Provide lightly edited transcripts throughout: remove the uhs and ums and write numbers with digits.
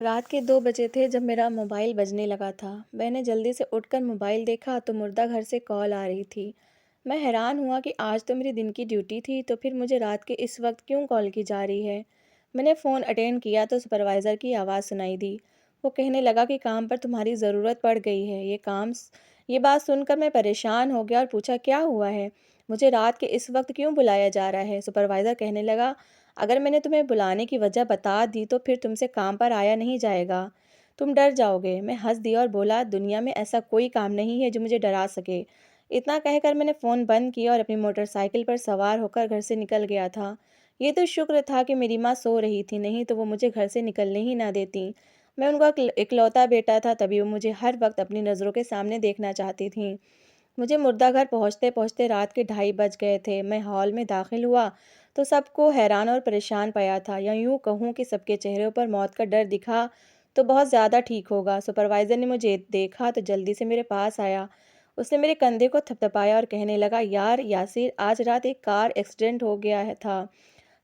رات کے 2 بجے تھے جب میرا موبائل بجنے لگا تھا۔ میں نے جلدی سے اٹھ کر موبائل دیکھا تو مردہ گھر سے کال آ رہی تھی۔ میں حیران ہوا کہ آج تو میری دن کی ڈیوٹی تھی، تو پھر مجھے رات کے اس وقت کیوں کال کی جا رہی ہے؟ میں نے فون اٹینڈ کیا تو سپروائزر کی آواز سنائی دی۔ وہ کہنے لگا کہ کام پر تمہاری ضرورت پڑ گئی ہے۔ یہ بات سن کر میں پریشان ہو گیا اور پوچھا کیا ہوا ہے؟ مجھے رات کے اس وقت کیوں بلایا جا رہا ہے؟ سپروائزر کہنے لگا اگر میں نے تمہیں بلانے کی وجہ بتا دی تو پھر تم سے کام پر آیا نہیں جائے گا، تم ڈر جاؤ گے۔ میں ہنس دیا اور بولا دنیا میں ایسا کوئی کام نہیں ہے جو مجھے ڈرا سکے۔ اتنا کہہ کر میں نے فون بند کیا اور اپنی موٹر سائیکل پر سوار ہو کر گھر سے نکل گیا تھا۔ یہ تو شکر تھا کہ میری ماں سو رہی تھی، نہیں تو وہ مجھے گھر سے نکلنے ہی نہ دیتی۔ میں ان کا اکلوتا بیٹا تھا، تبھی وہ مجھے ہر وقت اپنی نظروں کے سامنے دیکھنا چاہتی تھیں۔ مجھے مردہ گھر پہنچتے پہنچتے رات کے 2:30 بج گئے تھے۔ میں ہال میں داخل ہوا تو سب کو حیران اور پریشان پایا تھا، یا یوں کہوں کہ سب کے چہروں پر موت کا ڈر دکھا تو بہت زیادہ ٹھیک ہوگا۔ سپروائزر نے مجھے دیکھا تو جلدی سے میرے پاس آیا۔ اس نے میرے کندھے کو تھپتھپایا اور کہنے لگا یار یاسر، آج رات ایک کار ایکسیڈنٹ ہو گیا تھا۔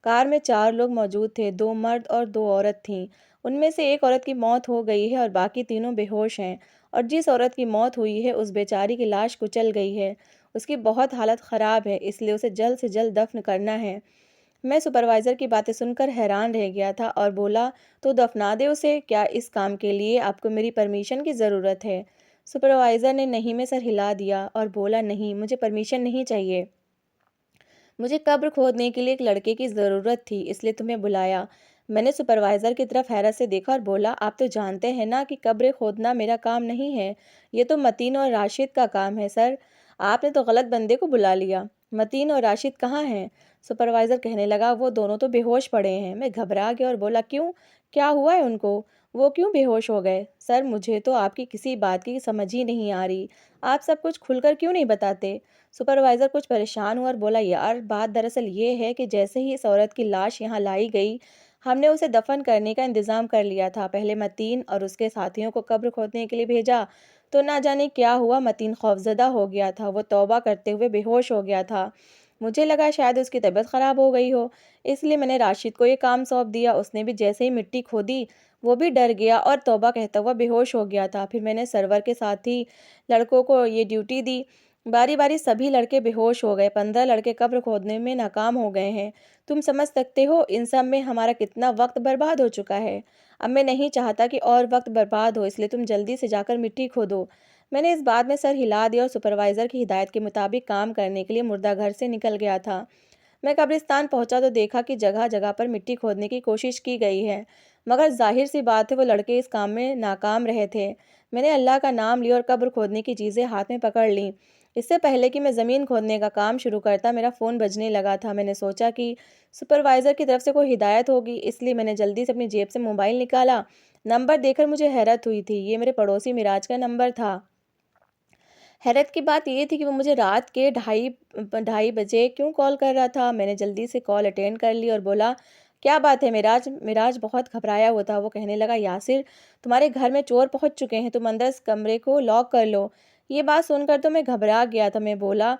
کار میں 4 لوگ موجود تھے، 2 مرد اور 2 عورت تھیں۔ ان میں سے ایک عورت کی موت ہو گئی ہے اور باقی تینوں بے ہوش ہیں، اور جس عورت کی موت ہوئی ہے اس بیچاری کی لاش کچل گئی ہے۔ اس کی بہت حالت خراب ہے، اس لیے اسے جلد سے جلد دفن کرنا ہے۔ میں سپروائزر کی باتیں سن کر حیران رہ گیا تھا اور بولا تو دفنا دے اسے، کیا اس کام کے لیے آپ کو میری پرمیشن کی ضرورت ہے؟ سپروائزر نے نہیں میں سر ہلا دیا اور بولا نہیں، مجھے پرمیشن نہیں چاہیے۔ مجھے قبر کھودنے کے لیے ایک لڑکے کی ضرورت تھی، اس لیے تمہیں بلایا۔ میں نے سپروائزر کی طرف حیرت سے دیکھا اور بولا آپ تو جانتے ہیں نا کہ قبریں کھودنا میرا کام نہیں ہے، یہ تو متین اور راشد کا کام ہے۔ سر، آپ نے تو غلط بندے کو بلا لیا۔ متین اور راشد کہاں ہیں؟ سپروائزر کہنے لگا وہ دونوں تو بے ہوش پڑے ہیں۔ میں گھبرا گیا اور بولا کیوں؟ کیا ہوا ہے ان کو؟ وہ کیوں بے ہوش ہو گئے؟ سر، مجھے تو آپ کی کسی بات کی سمجھ ہی نہیں آ رہی، آپ سب کچھ کھل کر کیوں نہیں بتاتے؟ سپروائزر کچھ پریشان ہوا اور بولا یار بات دراصل یہ ہے کہ جیسے ہی اس عورت کی لاش یہاں لائی گئی، ہم نے اسے دفن کرنے کا انتظام کر لیا تھا۔ پہلے متین اور اس کے ساتھیوں کو قبر کھودنے کے لیے بھیجا تو نہ جانے کیا ہوا، متین خوفزدہ ہو گیا تھا، وہ توبہ کرتے ہوئے بے ہوش ہو گیا تھا۔ مجھے لگا شاید اس کی طبیعت خراب ہو گئی ہو، اس لیے میں نے راشد کو یہ کام سونپ دیا۔ اس نے بھی جیسے ہی مٹی کھودی وہ بھی ڈر گیا اور توبہ کہتا ہوا بے ہوش ہو گیا تھا۔ پھر میں نے سرور کے ساتھی لڑکوں کو یہ ڈیوٹی دی، باری باری سبھی لڑکے بے ہوش ہو گئے، 15 لڑکے قبر کھودنے میں ناکام ہو گئے ہیں۔ تم سمجھ سکتے ہو ان سب میں ہمارا کتنا وقت برباد ہو چکا ہے۔ اب میں نہیں چاہتا کہ اور وقت برباد ہو، اس لیے تم جلدی سے جا کر مٹی کھودو۔ میں نے اس بات میں سر ہلا دیا اور سپروائزر کی ہدایت کے مطابق کام کرنے کے لیے مردہ گھر سے نکل گیا تھا۔ میں قبرستان پہنچا تو دیکھا کہ جگہ جگہ پر مٹی کھودنے کی کوشش کی گئی ہے، مگر ظاہر سی بات ہے وہ لڑکے اس کام میں ناکام رہے تھے۔ میں نے اللہ کا نام لیا اور قبر کھودنے کی چیزیں ہاتھ میں پکڑ لیں۔ اس سے پہلے کہ میں زمین کھودنے کا کام شروع کرتا میرا فون بجنے لگا تھا۔ میں نے سوچا کہ سپروائزر کی طرف سے کوئی ہدایت ہوگی، اس لیے میں نے جلدی سے اپنی جیب سے موبائل نکالا۔ نمبر دیکھ کر مجھے حیرت ہوئی تھی، یہ میرے پڑوسی مراج کا نمبر تھا۔ حیرت کی بات یہ تھی کہ وہ مجھے رات کے 2:30 بجے کیوں کال کر رہا تھا۔ میں نے جلدی سے کال اٹینڈ کر لی اور بولا کیا بات ہے مراج؟ مراج بہت گھبرایا ہوا تھا، وہ کہنے لگا یاسر، تمہارے گھر میں چور پہنچ چکے ہیں، تم اندر اس کمرے کو لاک کر لو۔ یہ بات سن کر تو میں گھبرا گیا تھا۔ میں بولا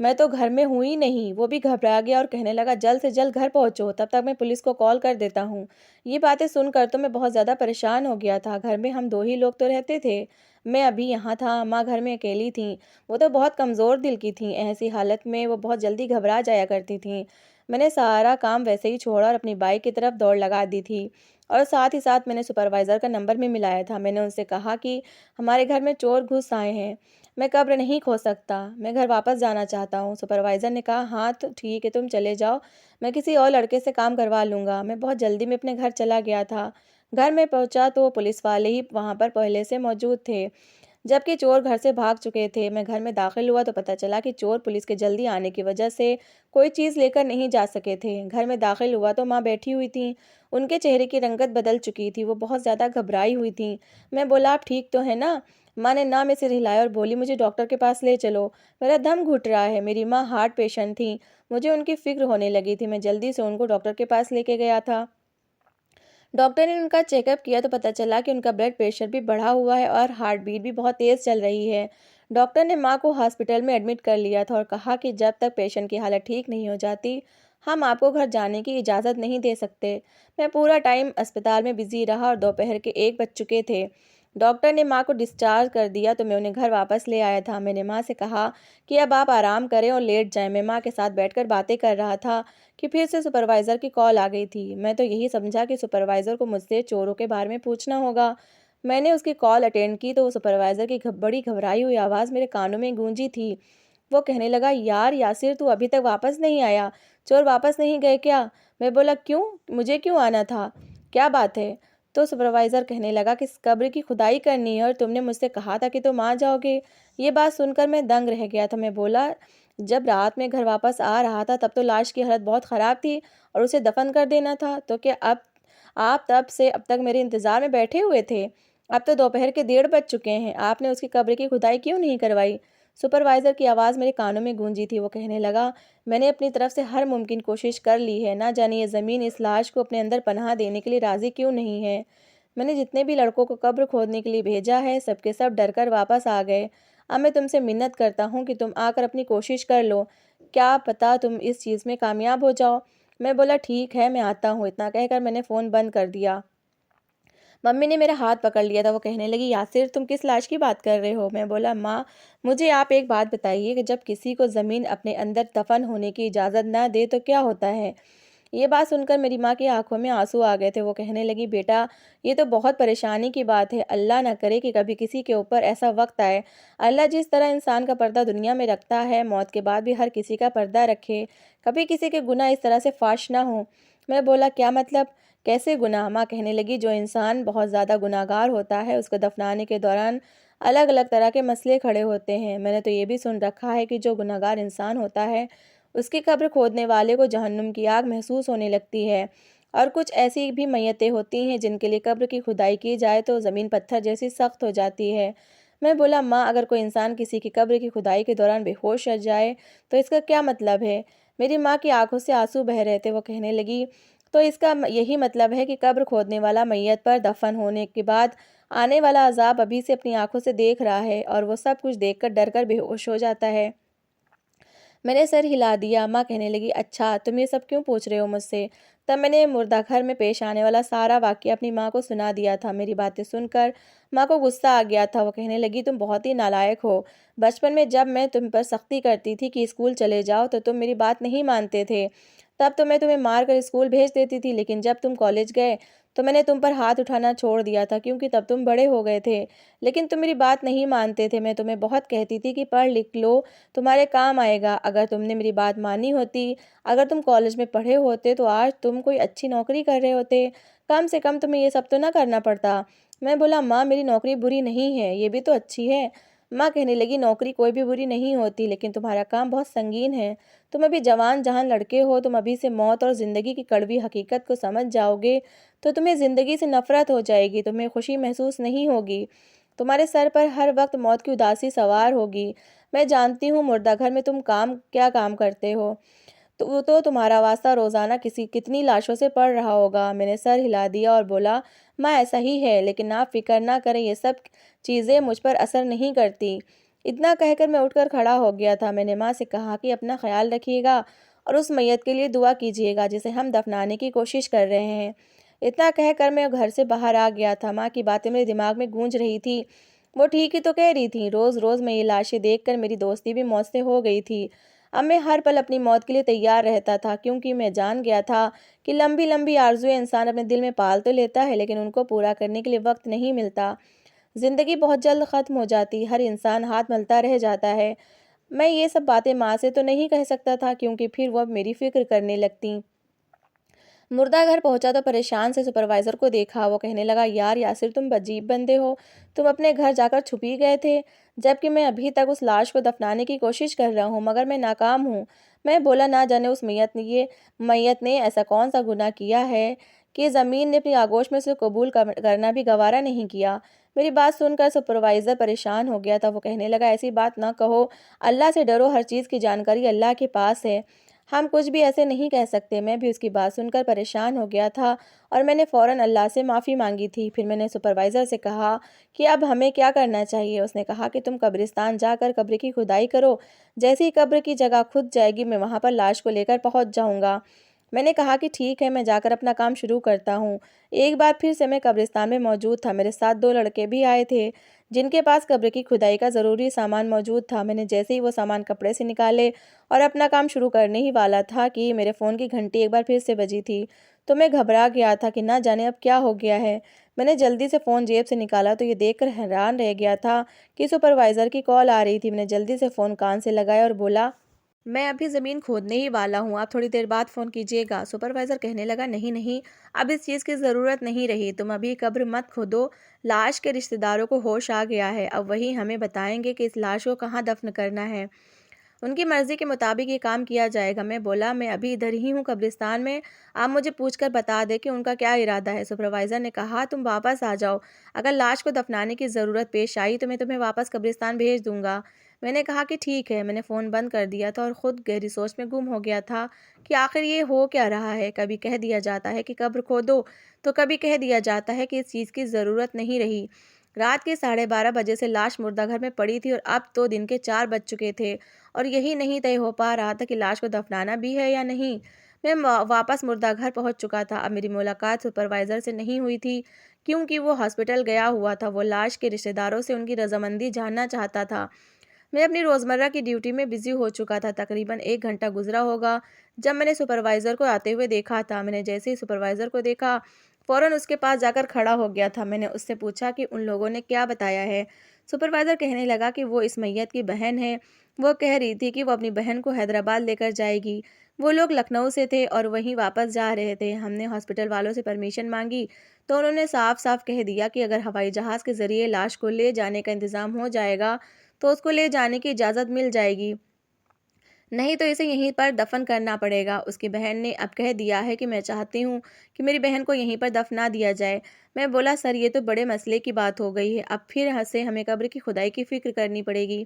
میں تو گھر میں ہوں ہی نہیں۔ وہ بھی گھبرا گیا اور کہنے لگا جلد سے جلد گھر پہنچو، تب تک میں پولیس کو کال کر دیتا ہوں۔ یہ باتیں سن کر تو میں بہت زیادہ پریشان ہو گیا تھا۔ گھر میں ہم 2 ہی لوگ تو رہتے تھے، میں ابھی یہاں تھا، ماں گھر میں اکیلی تھیں، وہ تو بہت کمزور دل کی تھیں، ایسی حالت میں وہ بہت جلدی گھبرا جایا کرتی تھیں۔ میں نے سارا کام ویسے ہی چھوڑا اور اپنی بائک کی طرف دوڑ لگا دی تھی، اور ساتھ ہی ساتھ میں نے سپروائزر کا نمبر بھی ملایا تھا۔ میں نے ان سے کہا کہ ہمارے گھر میں چور گھس آئے ہیں، میں قبر نہیں کھود سکتا، میں گھر واپس جانا چاہتا ہوں۔ سپروائزر نے کہا ہاں تو ٹھیک ہے، تم چلے جاؤ، میں کسی اور لڑکے سے کام کروا لوں گا۔ میں بہت جلدی میں اپنے گھر چلا گیا تھا۔ گھر میں پہنچا تو پولیس والے ہی وہاں پر پہلے سے موجود تھے، جبکہ چور گھر سے بھاگ چکے تھے۔ میں گھر میں داخل ہوا تو پتہ چلا کہ چور پولیس کے جلدی آنے کی وجہ سے کوئی چیز لے کر نہیں جا سکے تھے۔ گھر میں داخل ہوا تو ماں بیٹھی ہوئی تھیں، ان کے چہرے کی رنگت بدل چکی تھی، وہ بہت زیادہ گھبرائی ہوئی تھیں۔ میں بولا آپ ٹھیک تو ہیں نا؟ ماں نے نہ میں سر ہلایا اور بولی مجھے ڈاکٹر کے پاس لے چلو، میرا دم گھٹ رہا ہے۔ میری ماں ہارٹ پیشنٹ تھیں، مجھے ان کی فکر ہونے لگی تھی۔ میں جلدی سے ان کو ڈاکٹر کے پاس لے کے گیا تھا۔ ڈاکٹر نے ان کا چیک اپ کیا تو پتہ چلا کہ ان کا بلڈ پریشر بھی بڑھا ہوا ہے اور ہارٹ بیٹ بھی بہت تیز چل رہی ہے۔ ڈاکٹر نے ماں کو ہاسپٹل میں ایڈمٹ کر لیا تھا اور کہا کہ جب تک پیشنٹ کی حالت ٹھیک نہیں ہو جاتی ہم آپ کو گھر جانے کی اجازت نہیں دے سکتے۔ میں پورا ٹائم اسپتال میں بزی رہا اور دوپہر کے 1 بج چکے تھے۔ ڈاکٹر نے ماں کو ڈسچارج کر دیا تو میں انہیں گھر واپس لے آیا تھا۔ میں نے ماں سے کہا کہ اب آپ آرام کریں اور لیٹ جائیں۔ میں ماں کے ساتھ بیٹھ کر باتیں کر رہا تھا کہ پھر سے سپروائزر کی کال آ گئی تھی۔ میں تو یہی سمجھا کہ سپروائزر کو مجھ سے چوروں کے بارے میں پوچھنا ہوگا۔ میں نے اس کی کال اٹینڈ کی تو وہ سپروائزر کی بڑی گھبرائی ہوئی آواز میرے کانوں میں گونجی تھی۔ وہ کہنے لگا، یار یاسر، تو ابھی تک واپس نہیں آیا؟ چور واپس نہیں گئے کیا؟ میں بولا، کیوں؟ مجھے کیوں آنا تھا؟ کیا بات ہے؟ تو سپروائزر کہنے لگا کہ قبر کی کھدائی کرنی ہے اور تم نے مجھ سے کہا تھا کہ تم آ جاؤ گے۔ یہ بات سن کر میں دنگ رہ گیا تھا۔ میں بولا، جب رات میں گھر واپس آ رہا تھا تب تو لاش کی حالت بہت خراب تھی اور اسے دفن کر دینا تھا، تو کیا آپ تب سے اب تک میرے انتظار میں بیٹھے ہوئے تھے؟ اب تو دوپہر کے 1:30 بج چکے ہیں، آپ نے اس کی قبر کی کھدائی کیوں نہیں کروائی؟ سپروائزر کی آواز میرے کانوں میں گونجی تھی۔ وہ کہنے لگا، میں نے اپنی طرف سے ہر ممکن کوشش کر لی ہے، نہ جانے یہ زمین اس لاش کو اپنے اندر پناہ دینے کے لیے راضی کیوں نہیں ہے۔ میں نے جتنے بھی لڑکوں کو قبر کھودنے کے لیے بھیجا ہے سب کے سب ڈر کر واپس آ گئے۔ اب میں تم سے منت کرتا ہوں کہ تم آ کر اپنی کوشش کر لو، کیا پتہ تم اس چیز میں کامیاب ہو جاؤ۔ میں بولا، ٹھیک ہے، میں آتا ہوں۔ اتنا کہہ کر میں نے فون بند کر دیا۔ ممی نے میرا ہاتھ پکڑ لیا تھا۔ وہ کہنے لگی، یاسر، تم کس لاش کی بات کر رہے ہو؟ میں بولا، ماں، مجھے آپ ایک بات بتائیے کہ جب کسی کو زمین اپنے اندر دفن ہونے کی اجازت نہ دے تو کیا ہوتا ہے؟ یہ بات سن کر میری ماں کی آنکھوں میں آنسو آ گئے تھے۔ وہ کہنے لگی، بیٹا، یہ تو بہت پریشانی کی بات ہے۔ اللہ نہ کرے کہ کبھی کسی کے اوپر ایسا وقت آئے۔ اللہ جس طرح انسان کا پردہ دنیا میں رکھتا ہے، موت کے بعد بھی ہر کسی کا پردہ رکھے۔ کبھی کسی کے گناہ اس طرح سے فاش نہ ہوں۔ میں بولا، کیا مطلب؟ کیسے گناہ؟ ماں کہنے لگی، جو انسان بہت زیادہ گناہگار ہوتا ہے اس کو دفنانے کے دوران الگ الگ طرح کے مسئلے کھڑے ہوتے ہیں۔ میں نے تو یہ بھی سن رکھا ہے کہ جو گناہگار انسان ہوتا ہے اس کی قبر کھودنے والے کو جہنم کی آگ محسوس ہونے لگتی ہے، اور کچھ ایسی بھی میتیں ہوتی ہیں جن کے لیے قبر کی کھدائی کی جائے تو زمین پتھر جیسی سخت ہو جاتی ہے۔ میں بولا، ماں، اگر کوئی انسان کسی کی قبر کی کھدائی کے دوران بے ہوش ہو جائے تو اس کا کیا مطلب ہے؟ میری ماں کی آنکھوں سے آنسو بہہ رہے تھے۔ وہ کہنے لگی، تو اس کا یہی مطلب ہے کہ قبر کھودنے والا میت پر دفن ہونے کے بعد آنے والا عذاب ابھی سے اپنی آنکھوں سے دیکھ رہا ہے اور وہ سب کچھ دیکھ کر ڈر کر بے ہوش ہو جاتا ہے۔ میں نے سر ہلا دیا۔ ماں کہنے لگی، اچھا، تم یہ سب کیوں پوچھ رہے ہو مجھ سے؟ تب میں نے مردہ گھر میں پیش آنے والا سارا واقعہ اپنی ماں کو سنا دیا تھا۔ میری باتیں سن کر ماں کو غصہ آ گیا تھا۔ وہ کہنے لگی، تم بہت ہی نالائق ہو۔ بچپن میں جب میں تم پر سختی کرتی تھی کہ اسکول چلے جاؤ تو تم میری بات نہیں مانتے تھے، تب تو میں تمہیں مار کر اسکول بھیج دیتی تھی، لیکن جب تم کالج گئے تو میں نے تم پر ہاتھ اٹھانا چھوڑ دیا تھا کیونکہ تب تم بڑے ہو گئے تھے، لیکن تم میری بات نہیں مانتے تھے۔ میں تمہیں بہت کہتی تھی کہ پڑھ لکھ لو، تمہارے کام آئے گا۔ اگر تم نے میری بات مانی ہوتی، اگر تم کالج میں پڑھے ہوتے تو آج تم کوئی اچھی نوکری کر رہے ہوتے، کم سے کم تمہیں یہ سب تو نہ کرنا پڑتا۔ میں بولا، ماں، میری نوکری بری نہیں ہے، یہ بھی تو اچھی ہے۔ ماں کہنے لگی، نوکری کوئی بھی بری نہیں ہوتی، لیکن تمہارا کام بہت سنگین ہے۔ تم ابھی جوان جہان لڑکے ہو، تم ابھی سے موت اور زندگی کی کڑوی حقیقت کو سمجھ جاؤ گے تو تمہیں زندگی سے نفرت ہو جائے گی، تمہیں خوشی محسوس نہیں ہوگی، تمہارے سر پر ہر وقت موت کی اداسی سوار ہوگی۔ میں جانتی ہوں مردہ گھر میں تم کیا کام کرتے ہو، تو تمہارا واسطہ روزانہ کتنی لاشوں سے پڑ رہا ہوگا۔ میں نے سر ہلا دیا اور بولا، ماں، ایسا ہی ہے، لیکن آپ فکر نہ کریں، یہ سب چیزیں مجھ پر اثر نہیں کرتی۔ اتنا کہہ کر میں اٹھ کر کھڑا ہو گیا تھا۔ میں نے ماں سے کہا کہ اپنا خیال رکھیے گا اور اس میت کے لیے دعا کیجیے گا جسے ہم دفنانے کی کوشش کر رہے ہیں۔ اتنا کہہ کر میں گھر سے باہر آ گیا تھا۔ ماں کی باتیں میرے دماغ میں گونج رہی تھی۔ وہ ٹھیک ہی تو کہہ رہی تھیں۔ روز روز میں یہ لاشیں دیکھ کر میری دوستی بھی موت سے ہو گئی تھی۔ اب میں ہر پل اپنی موت کے لیے تیار رہتا تھا، کیونکہ میں جان گیا تھا کہ لمبی لمبی آرزوئیں انسان اپنے دل میں پال تو لیتا ہے، لیکن ان کو پورا کرنے کے لیے وقت نہیں ملتا۔ زندگی بہت جلد ختم ہو جاتی، ہر انسان ہاتھ ملتا رہ جاتا ہے۔ میں یہ سب باتیں ماں سے تو نہیں کہہ سکتا تھا کیونکہ پھر وہ میری فکر کرنے لگتیں۔ مردہ گھر پہنچا تو پریشان سے سپروائزر کو دیکھا۔ وہ کہنے لگا، یار یاسر، تم عجیب بندے ہو، تم اپنے گھر جا کر چھپ ہی گئے تھے، جبکہ میں ابھی تک اس لاش کو دفنانے کی کوشش کر رہا ہوں مگر میں ناکام ہوں۔ میں بولا، نہ جانے اس میت نے ایسا کون سا گناہ کیا ہے کہ زمین نے اپنی آغوش میں اسے قبول کرنا بھی گوارا نہیں کیا۔ میری بات سن کر سپروائزر پریشان ہو گیا تھا۔ وہ کہنے لگا، ایسی بات نہ کہو، اللہ سے ڈرو، ہر چیز کی جانکاری اللہ کے پاس ہے، ہم کچھ بھی ایسے نہیں کہہ سکتے۔ میں بھی اس کی بات سن کر پریشان ہو گیا تھا اور میں نے فوراً اللہ سے معافی مانگی تھی۔ پھر میں نے سپروائزر سے کہا کہ اب ہمیں کیا کرنا چاہیے۔ اس نے کہا کہ تم قبرستان جا کر قبر کی کھدائی کرو، جیسے ہی قبر کی جگہ کھد جائے گی میں وہاں پر لاش کو لے کر پہنچ جاؤں گا۔ میں نے کہا کہ ٹھیک ہے، میں جا کر اپنا کام شروع کرتا ہوں۔ ایک بار پھر سے میں قبرستان میں موجود تھا۔ میرے ساتھ 2 لڑکے بھی آئے تھے جن کے پاس قبر کی کھدائی کا ضروری سامان موجود تھا۔ میں نے جیسے ہی وہ سامان کپڑے سے نکالے اور اپنا کام شروع کرنے ہی والا تھا کہ میرے فون کی گھنٹی ایک بار پھر سے بجی تھی، تو میں گھبرا گیا تھا کہ نہ جانے اب کیا ہو گیا ہے۔ میں نے جلدی سے فون جیب سے نکالا تو یہ دیکھ کر حیران رہ گیا تھا کہ سپروائزر کی کال آ رہی تھی۔ میں نے جلدی سے فون کان سے لگایا اور بولا، میں ابھی زمین کھودنے ہی والا ہوں، آپ تھوڑی دیر بعد فون کیجیے گا۔ سپروائزر کہنے لگا، نہیں نہیں، اب اس چیز کی ضرورت نہیں رہی، تم ابھی قبر مت کھودو، لاش کے رشتہ داروں کو ہوش آ گیا ہے، اب وہی ہمیں بتائیں گے کہ اس لاش کو کہاں دفن کرنا ہے، ان کی مرضی کے مطابق یہ کام کیا جائے گا۔ میں بولا، میں ابھی ادھر ہی ہوں قبرستان میں، آپ مجھے پوچھ کر بتا دیں کہ ان کا کیا ارادہ ہے۔ سپروائزر نے کہا، تم واپس آ جاؤ، اگر لاش کو دفنانے کی ضرورت پیش آئی تو میں تمہیں واپس قبرستان بھیج دوں گا۔ میں نے کہا کہ ٹھیک ہے۔ میں نے فون بند کر دیا تھا اور خود گہری سوچ میں گم ہو گیا تھا کہ آخر یہ ہو کیا رہا ہے۔ کبھی کہہ دیا جاتا ہے کہ قبر کھودو تو کبھی کہہ دیا جاتا ہے کہ اس چیز کی ضرورت نہیں رہی۔ رات کے 12:30 بجے سے لاش مردہ گھر میں پڑی تھی اور اب تو دن کے 4 بج چکے تھے اور یہی نہیں طے ہو پا رہا تھا کہ لاش کو دفنانا بھی ہے یا نہیں۔ میں واپس مردہ گھر پہنچ چکا تھا۔ اب میری ملاقات سپروائزر سے نہیں ہوئی تھی کیونکہ وہ ہاسپٹل گیا ہوا تھا۔ وہ لاش کے رشتہ داروں سے ان کی رضامندی جاننا چاہتا تھا۔ میں اپنی روزمرہ کی ڈیوٹی میں بزی ہو چکا تھا۔ تقریباً 1 گھنٹہ گزرا ہوگا جب میں نے سپروائزر کو آتے ہوئے دیکھا تھا۔ میں نے جیسے ہی سپروائزر کو دیکھا فوراً اس کے پاس جا کر کھڑا ہو گیا تھا۔ میں نے اس سے پوچھا کہ ان لوگوں نے کیا بتایا ہے۔ سپروائزر کہنے لگا کہ وہ اس میت کی بہن ہے، وہ کہہ رہی تھی کہ وہ اپنی بہن کو حیدرآباد لے کر جائے گی۔ وہ لوگ لکھنؤ سے تھے اور وہیں واپس جا رہے تھے۔ ہم نے ہاسپٹل والوں سے پرمیشن مانگی تو انہوں نے صاف صاف کہہ دیا کہ اگر ہوائی جہاز کے ذریعے لاش کو لے جانے کا انتظام ہو جائے گا تو اس کو لے جانے کی اجازت مل جائے گی، نہیں تو اسے یہیں پر دفن کرنا پڑے گا۔ اس کی بہن نے اب کہہ دیا ہے کہ میں چاہتی ہوں کہ میری بہن کو یہیں پر دفنا دیا جائے۔ میں بولا، سر یہ تو بڑے مسئلے کی بات ہو گئی ہے، اب پھر سے ہمیں قبر کی کھدائی کی فکر کرنی پڑے گی۔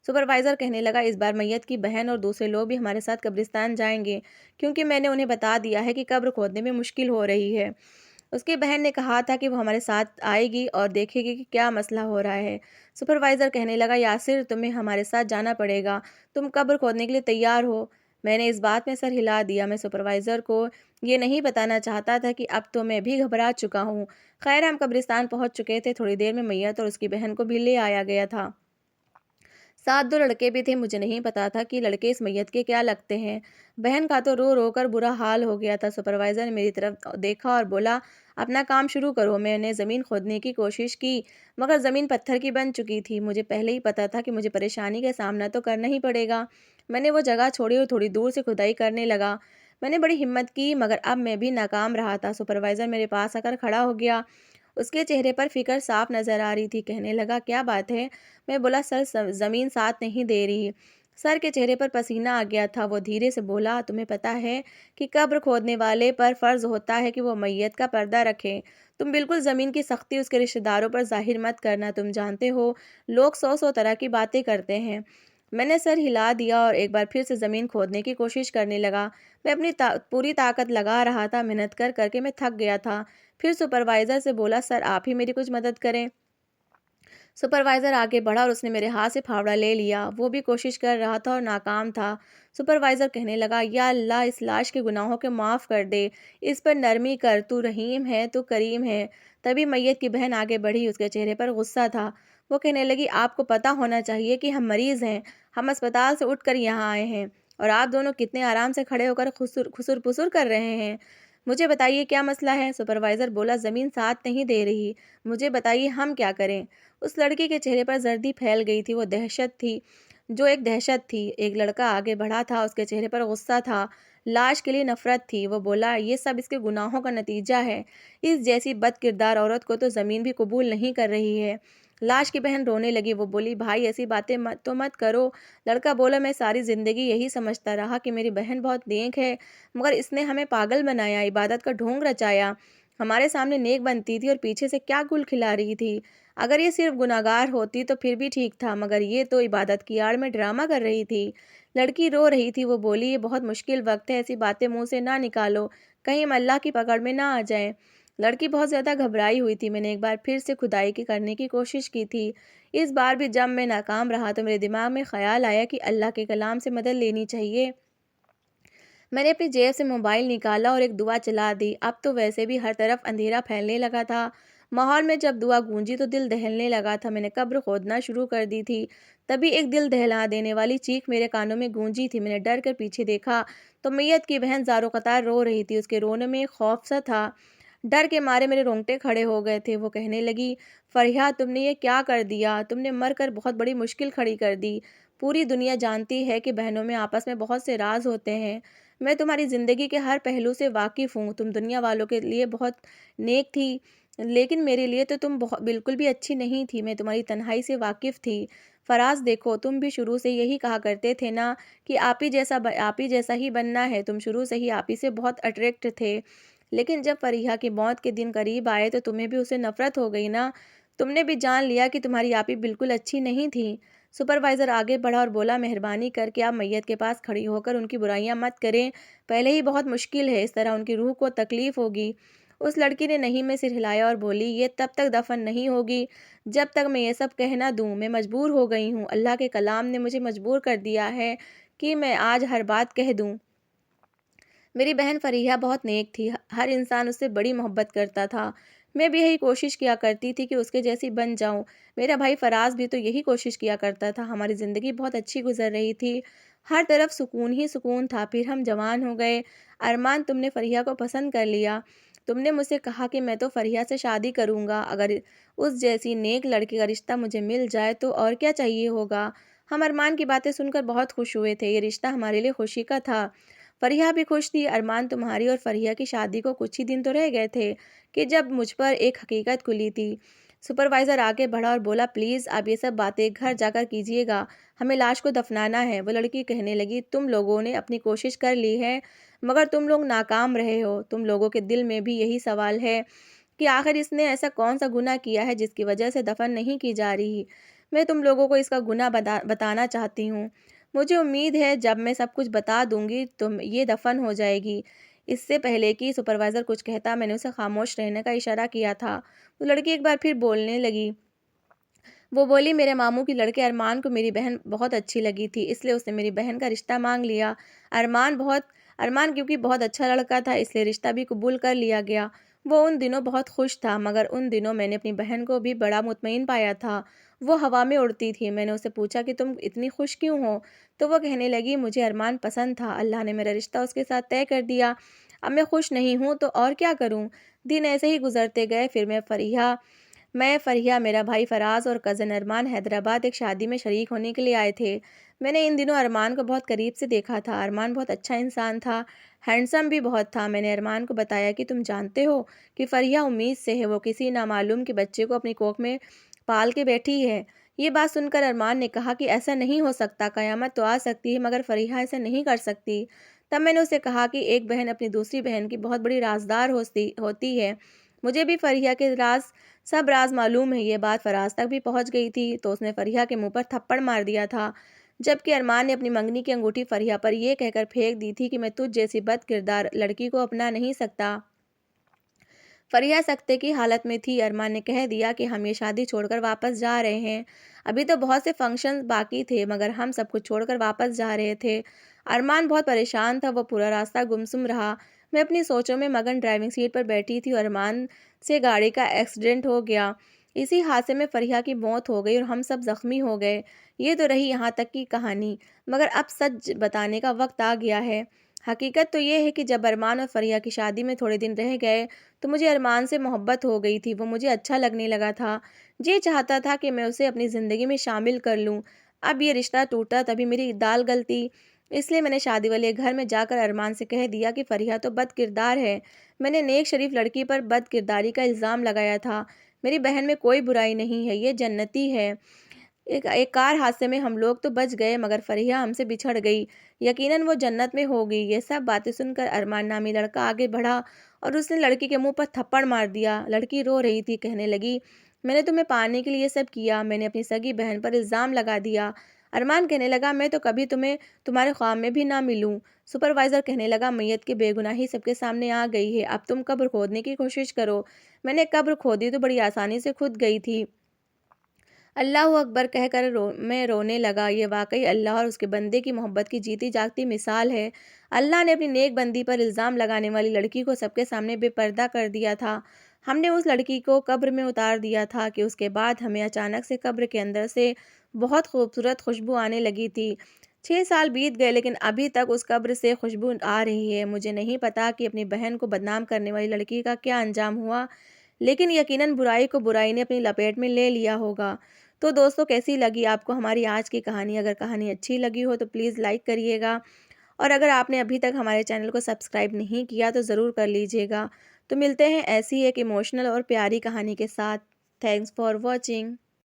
سپروائزر کہنے لگا، اس بار میت کی بہن اور دوسرے لوگ بھی ہمارے ساتھ قبرستان جائیں گے کیونکہ میں نے انہیں بتا دیا ہے کہ قبر کھودنے میں مشکل ہو رہی ہے۔ اس کی بہن نے کہا تھا کہ وہ ہمارے ساتھ آئے گی اور دیکھے گی کہ کیا مسئلہ ہو رہا ہے۔ سپروائزر کہنے لگا، یاسر تمہیں ہمارے ساتھ جانا پڑے گا، تم قبر کھودنے کے لیے تیار ہو؟ میں نے اس بات میں سر ہلا دیا۔ میں سپروائزر کو یہ نہیں بتانا چاہتا تھا کہ اب تو میں بھی گھبرا چکا ہوں۔ خیر ہم قبرستان پہنچ چکے تھے۔ تھوڑی دیر میں میت اور اس کی بہن کو بھی لے آیا گیا تھا۔ ساتھ 2 لڑکے بھی تھے۔ مجھے نہیں پتا تھا کہ لڑکے اس میت کے کیا لگتے ہیں۔ بہن کا تو رو رو کر برا حال ہو گیا تھا۔ سپروائزر نے میری طرف دیکھا اور بولا، اپنا کام شروع کرو۔ میں نے زمین کھودنے کی کوشش کی مگر زمین پتھر کی بن چکی تھی۔ مجھے پہلے ہی پتا تھا کہ مجھے پریشانی کا سامنا تو کرنا ہی پڑے گا۔ میں نے وہ جگہ چھوڑی اور تھوڑی دور سے کھدائی کرنے لگا۔ میں نے بڑی ہمت کی مگر اب میں بھی ناکام رہا تھا۔ سپروائزر میرے پاس آ کر کھڑا ہو گیا۔ اس کے چہرے پر فکر صاف نظر آ رہی تھی۔ کہنے لگا، کیا بات ہے؟ میں بولا، سر زمین ساتھ نہیں دے رہی۔ سر کے چہرے پر پسینہ آ گیا تھا۔ وہ دھیرے سے بولا، تمہیں پتا ہے کہ قبر کھودنے والے پر فرض ہوتا ہے کہ وہ میت کا پردہ رکھے۔ تم بالکل زمین کی سختی اس کے رشتہ داروں پر ظاہر مت کرنا۔ تم جانتے ہو لوگ 100 طرح کی باتیں کرتے ہیں۔ میں نے سر ہلا دیا اور ایک بار پھر سے زمین کھودنے کی کوشش کرنے لگا۔ میں اپنی پوری طاقت لگا رہا تھا۔ محنت کر کر کے میں تھک گیا تھا۔ پھر سپروائزر سے بولا، سر آپ ہی میری کچھ مدد کریں۔ سپروائزر آگے بڑھا اور اس نے میرے ہاتھ سے پھاوڑا لے لیا۔ وہ بھی کوشش کر رہا تھا اور ناکام تھا۔ سپروائزر کہنے لگا، یا اللہ اس لاش کے گناہوں کے معاف کر دے، اس پر نرمی کر، تو رحیم ہے، تو کریم ہے۔ تبھی میت کی بہن آگے بڑھی۔ اس کے چہرے پر غصہ تھا۔ وہ کہنے لگی، آپ کو پتہ ہونا چاہیے کہ ہم مریض ہیں، ہم اسپتال سے اٹھ کر یہاں آئے ہیں اور آپ دونوں کتنے آرام سے کھڑے ہو کر خسر پسر کر رہے ہیں۔ مجھے بتائیے کیا مسئلہ ہے؟ سپروائزر بولا، زمین ساتھ نہیں دے رہی، مجھے بتائیے ہم کیا کریں؟ اس لڑکی کے چہرے پر زردی پھیل گئی تھی۔ وہ دہشت تھی جو ایک دہشت تھی۔ ایک لڑکا آگے بڑھا تھا۔ اس کے چہرے پر غصہ تھا، لاش کے لیے نفرت تھی۔ وہ بولا، یہ سب اس کے گناہوں کا نتیجہ ہے۔ اس جیسی بد کردار عورت کو تو زمین بھی قبول نہیں کر رہی ہے۔ لاش کی بہن رونے لگی۔ وہ بولی، بھائی ایسی باتیں مت کرو۔ لڑکا بولا، میں ساری زندگی یہی سمجھتا رہا کہ میری بہن بہت نیک ہے مگر اس نے ہمیں پاگل بنایا، عبادت کا ڈھونگ رچایا۔ ہمارے سامنے نیک بنتی تھی اور پیچھے سے کیا گل کھلا رہی تھی۔ اگر یہ صرف گناہگار ہوتی تو پھر بھی ٹھیک تھا، مگر یہ تو عبادت کی آڑ میں ڈرامہ کر رہی تھی۔ لڑکی رو رہی تھی، وہ بولی یہ بہت مشکل وقت ہے، ایسی باتیں منہ سے نہ نکالو، کہیں ہم اللہ کی پکڑ میں نہ آ جائیں۔ لڑکی بہت زیادہ گھبرائی ہوئی تھی۔ میں نے ایک بار پھر سے خدائی کی کرنے کی کوشش کی تھی۔ اس بار بھی جب میں ناکام رہا تو میرے دماغ میں خیال آیا کہ اللہ کے کلام سے مدد لینی چاہیے۔ میں نے اپنی جیب سے موبائل نکالا اور ایک دعا چلا دی۔ اب تو ویسے بھی ہر طرف اندھیرا پھیلنے لگا تھا۔ ماحول میں جب دعا گونجی تو دل دہلنے لگا تھا۔ میں نے قبر کھودنا شروع کر دی تھی۔ تبھی ایک دل دہلا دینے والی چیخ میرے کانوں میں گونجی تھی۔ میں نے ڈر کر پیچھے دیکھا تو میت کی بہن زاروں قطار رو رہی تھی۔ اس کے رونے میں خوف سا تھا۔ ڈر کے مارے میرے رونگٹے کھڑے ہو گئے تھے۔ وہ کہنے لگی، فرحیہ تم نے یہ کیا کر دیا؟ تم نے مر کر بہت بڑی مشکل کھڑی کر دی۔ پوری دنیا جانتی ہے کہ بہنوں میں آپس میں بہت سے راز ہوتے ہیں۔ میں تمہاری زندگی کے ہر پہلو سے واقف ہوں۔ تم دنیا والوں کے لیے بہت نیک تھی، لیکن میرے لیے تو تم بالکل بھی اچھی نہیں تھی۔ میں تمہاری تنہائی سے واقف تھی۔ فراز دیکھو، تم بھی شروع سے یہی کہا کرتے تھے نا کہ آپ ہی جیسا ہی بننا ہے۔ تم شروع سے ہی آپ ہی سے بہت اٹریکٹ تھے، لیکن جب فرحیہ کی موت کے دن قریب آئے تو تمہیں بھی اسے نفرت ہو گئی نا۔ تم نے بھی جان لیا کہ تمہاری آپ ہی بالکل اچھی نہیں تھی۔ سپروائزر آگے بڑھا اور بولا، مہربانی کر کے آپ میت کے پاس کھڑی ہو کر ان کی برائیاں مت کریں۔ پہلے ہی بہت مشکل ہے، اس طرح ان کی روح کو تکلیف ہوگی۔ اس لڑکی نے نہیں میں سر ہلایا اور بولی، یہ تب تک دفن نہیں ہوگی جب تک میں یہ سب کہہ نہ دوں۔ میں مجبور ہو گئی ہوں۔ اللہ کے کلام نے مجھے مجبور کر دیا ہے کہ میں آج ہر بات کہہ دوں۔ میری بہن فرحیہ بہت نیک تھی۔ ہر انسان اس سے بڑی محبت کرتا تھا۔ میں بھی یہی کوشش کیا کرتی تھی کہ اس کے جیسی بن جاؤں۔ میرا بھائی فراز بھی تو یہی کوشش کیا کرتا تھا۔ ہماری زندگی بہت اچھی گزر رہی تھی۔ ہر طرف سکون ہی سکون تھا۔ پھر ہم جوان ہو گئے۔ ارمان، تم نے فرحیہ کو پسند کر لیا۔ تم نے مجھ سے کہا کہ میں تو فرحیہ سے شادی کروں گا۔ اگر اس جیسی نیک لڑکی کا رشتہ مجھے مل جائے تو اور کیا چاہیے ہوگا۔ ہم ارمان کی باتیں سن کر بہت خوش ہوئے تھے۔ یہ رشتہ ہمارے لیے خوشی کا تھا۔ فرحیہ بھی خوش تھی۔ ارمان، تمہاری اور فرحیہ کی شادی کو کچھ ہی دن تو رہ گئے تھے کہ جب مجھ پر ایک حقیقت کھلی تھی۔ سپروائزر آگے بڑھا اور بولا، پلیز آپ یہ سب باتیں گھر جا کر کیجیے گا، ہمیں لاش کو دفنانا ہے۔ وہ لڑکی کہنے لگی، تم لوگوں نے اپنی کوشش کر لی ہے مگر تم لوگ ناکام رہے ہو۔ تم لوگوں کے دل میں بھی یہی سوال ہے کہ آخر اس نے ایسا کون سا گناہ کیا ہے جس کی وجہ سے دفن نہیں کی جا رہی۔ میں تم لوگوں کو اس کا گناہ بتانا چاہتی ہوں۔ مجھے امید ہے جب میں سب کچھ بتا دوں گی تو یہ دفن ہو جائے گی۔ اس سے پہلے کہ سپروائزر کچھ کہتا، میں نے اسے خاموش رہنے کا اشارہ کیا تھا۔ وہ لڑکی ایک بار پھر بولنے لگی۔ وہ بولی، میرے ماموں کی لڑکے ارمان کو میری بہن بہت اچھی لگی تھی، اس لیے اس نے میری بہن کا رشتہ مانگ لیا۔ ارمان کیونکہ بہت اچھا لڑکا تھا اس لیے رشتہ بھی قبول کر لیا گیا۔ وہ ان دنوں بہت خوش تھا، مگر ان دنوں میں نے اپنی بہن کو بھی بڑا مطمئن پایا تھا۔ وہ ہوا میں اڑتی تھی۔ میں نے اسے پوچھا کہ تم اتنی خوش کیوں ہو؟ تو وہ کہنے لگی، مجھے ارمان پسند تھا، اللہ نے میرا رشتہ اس کے ساتھ طے کر دیا۔ اب میں خوش نہیں ہوں تو اور کیا کروں؟ دن ایسے ہی گزرتے گئے۔ پھر فرحیہ، میرا بھائی فراز اور کزن ارمان حیدرآباد ایک شادی میں شریک ہونے کے لیے آئے تھے۔ میں نے ان دنوں ارمان کو بہت قریب سے دیکھا تھا۔ ارمان بہت اچھا انسان تھا، ہینڈسم بھی بہت تھا۔ میں نے ارمان کو بتایا کہ تم جانتے ہو کہ فرحیہ امید سے ہے، وہ کسی نامعلوم کے بچے کو اپنی کوکھ میں پال کے بیٹھی ہے۔ یہ بات سن کر ارمان نے کہا کہ ایسا نہیں ہو سکتا، قیامت تو آ سکتی ہے مگر فرحیہ ایسا نہیں کر سکتی۔ تب میں نے اسے کہا کہ ایک بہن اپنی دوسری بہن کی بہت بڑی رازدار ہوتی ہے۔ مجھے بھی فرحیہ کے سب راز معلوم ہے۔ یہ بات فراز تک بھی پہنچ گئی تھی تو اس نے فرحیہ کے منہ پر تھپڑ مار دیا تھا، جبکہ ارمان نے اپنی منگنی کی انگوٹھی فرحیہ پر یہ کہہ کر پھینک دی تھی کہ میں تجھ جیسی بد کردار لڑکی کو اپنا نہیں سکتا۔ فرحیہ سکتے کی حالت میں تھی۔ ارمان نے کہہ دیا کہ ہم یہ شادی چھوڑ کر واپس جا رہے ہیں۔ ابھی تو بہت سے فنکشن باقی تھے مگر ہم سب کچھ چھوڑ کر واپس جا رہے تھے۔ ارمان بہت پریشان تھا، وہ پورا راستہ گمسم رہا۔ میں اپنی سوچوں میں مگن ڈرائیونگ سیٹ پر بیٹھی تھی اور ارمان سے گاڑی کا ایکسیڈنٹ ہو گیا۔ اسی حادثے میں فرحیہ کی موت ہو گئی اور ہم سب زخمی ہو گئے۔ یہ تو رہی یہاں تک کی کہانی، مگر اب سچ بتانے کا وقت آ گیا ہے۔ حقیقت تو یہ ہے کہ جب ارمان اور فرحیہ کی شادی میں تھوڑے دن رہ گئے تو مجھے ارمان سے محبت ہو گئی تھی۔ وہ مجھے اچھا لگنے لگا تھا۔ یہ چاہتا تھا کہ میں اسے اپنی زندگی میں شامل کر لوں۔ اب یہ رشتہ ٹوٹا تبھی میری دال گلتی، اس لیے میں نے شادی والے گھر میں جا کر ارمان سے کہہ دیا کہ فرحیہ تو بد کردار ہے۔ میں نے نیک شریف لڑکی پر بد کرداری کا الزام لگایا تھا۔ میری بہن میں کوئی برائی نہیں ہے، یہ جنتی ہے۔ ایک کار حادثے میں ہم لوگ تو بچ گئے مگر فرحیہ ہم سے بچھڑ گئی، یقیناً وہ جنت میں ہوگی۔ یہ سب باتیں سن کر ارمان نامی لڑکا آگے بڑھا اور اس نے لڑکی کے منہ پر تھپڑ مار دیا۔ لڑکی رو رہی تھی، کہنے لگی میں نے تمہیں پانے کے لیے یہ سب کیا، میں نے اپنی سگی بہن پر الزام لگا دیا۔ ارمان کہنے لگا میں تو کبھی تمہیں تمہارے خواب میں بھی نہ ملوں۔ سپروائزر کہنے لگا میت کی بے گناہی سب کے سامنے آ گئی ہے، اب تم قبر کھودنے کی کوشش کرو۔ میں نے قبر کھودی تو بڑی آسانی سے کھد گئی تھی۔ اللہ اکبر کہہ کر میں رونے لگا۔ یہ واقعی اللہ اور اس کے بندے کی محبت کی جیتی جاگتی مثال ہے۔ اللہ نے اپنی نیک بندی پر الزام لگانے والی لڑکی کو سب کے سامنے بے پردہ کر دیا تھا۔ ہم نے اس لڑکی کو قبر میں اتار دیا تھا کہ اس کے بعد ہمیں اچانک سے قبر کے اندر سے بہت خوبصورت خوشبو آنے لگی تھی۔ 6 سال بیت گئے لیکن ابھی تک اس قبر سے خوشبو آ رہی ہے۔ مجھے نہیں پتا کہ اپنی بہن کو بدنام کرنے والی لڑکی کا کیا انجام ہوا، لیکن یقیناً برائی کو برائی نے اپنی لپیٹ میں لے لیا ہوگا۔ تو دوستو، کیسی لگی آپ کو ہماری آج کی کہانی؟ اگر کہانی اچھی لگی ہو تو پلیز لائک کریے گا، اور اگر آپ نے ابھی تک ہمارے چینل کو سبسکرائب نہیں کیا تو ضرور کر لیجیے گا۔ تو ملتے ہیں ایسی ایک ایموشنل اور پیاری کہانی کے ساتھ۔ Thanks for watching.